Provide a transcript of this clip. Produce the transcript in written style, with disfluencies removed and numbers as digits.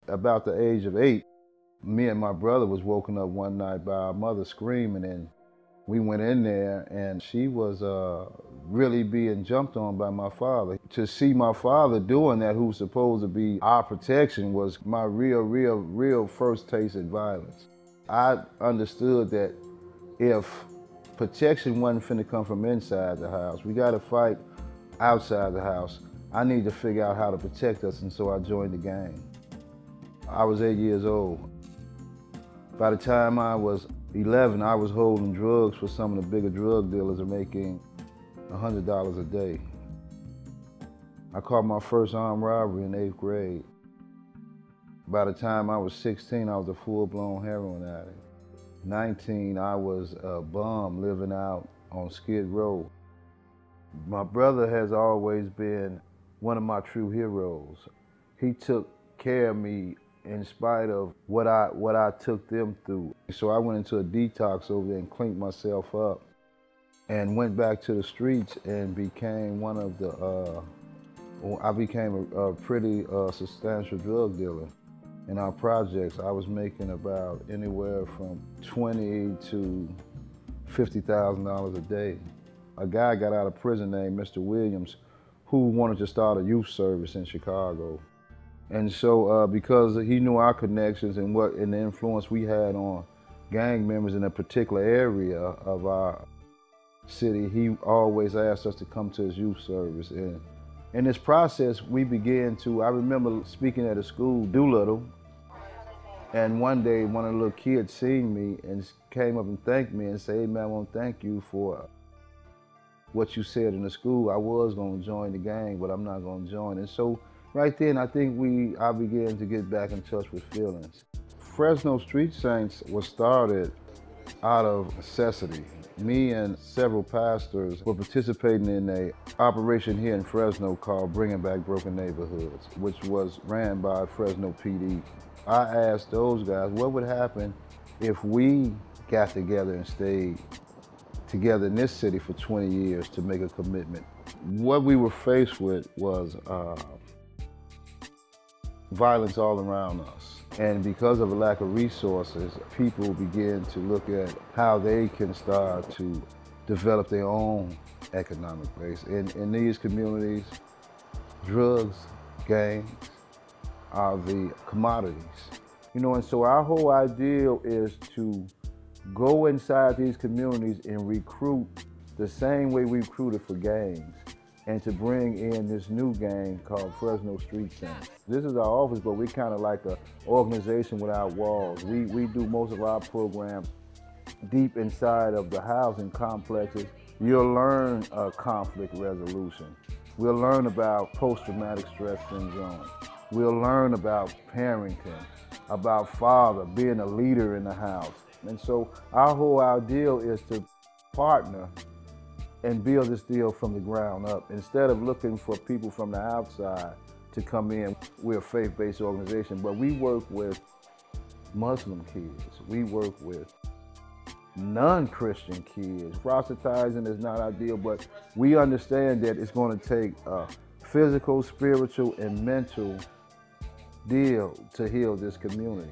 About the age of 8, me and my brother was woken up one night by our mother screaming, and we went in there, and she was really being jumped on by my father. To see my father doing that, who's supposed to be our protection, was my real first taste of violence. I understood that if protection wasn't finna come from inside the house, we gotta fight outside the house. I need to figure out how to protect us, and so I joined the gang. I was 8 years old. By the time I was 11, I was holding drugs for some of the bigger drug dealers and making $100 a day. I caught my first armed robbery in 8th grade. By the time I was 16, I was a full-blown heroin addict. 19, I was a bum living out on Skid Row. My brother has always been one of my true heroes. He took care of me in spite of what I took them through. So I went into a detox over there and cleaned myself up and went back to the streets and became one of the, I became a pretty substantial drug dealer. In our projects, I was making about anywhere from $20,000 to $50,000 a day. A guy got out of prison named Mr. Williams who wanted to start a youth service in Chicago. And so because he knew our connections and the influence we had on gang members in a particular area of our city, he always asked us to come to his youth service. And in this process, we began to, I remember speaking at a school, Doolittle, and one day one of the little kids seen me and came up and thanked me and said, "Hey man, I want to thank you for what you said in the school. I was going to join the gang, but I'm not going to join." And so right then, I think I began to get back in touch with feelings. Fresno Street Saints was started out of necessity. Me and several pastors were participating in an operation here in Fresno called Bringing Back Broken Neighborhoods, which was ran by Fresno PD. I asked those guys, what would happen if we got together and stayed together in this city for 20 years to make a commitment? What we were faced with was violence all around us. And because of a lack of resources, people began to look at how they can start to develop their own economic base. In these communities, drugs, gangs are the commodities. And so our whole ideal is to go inside these communities and recruit the same way we recruited for gangs, and to bring in this new gang called Fresno Street Saints. This is our office, but we're kind of like an organization without walls. We do most of our programs deep inside of the housing complexes. You'll learn conflict resolution. We'll learn about post-traumatic stress syndrome. We'll learn about parenting, about father, being a leader in the house. And so our whole ideal is to partner and build this deal from the ground up. Instead of looking for people from the outside to come in, we're a faith-based organization, but we work with Muslim kids. We work with non-Christian kids. Proselytizing is not ideal, but we understand that it's going to take a physical, spiritual, and mental deal to heal this community.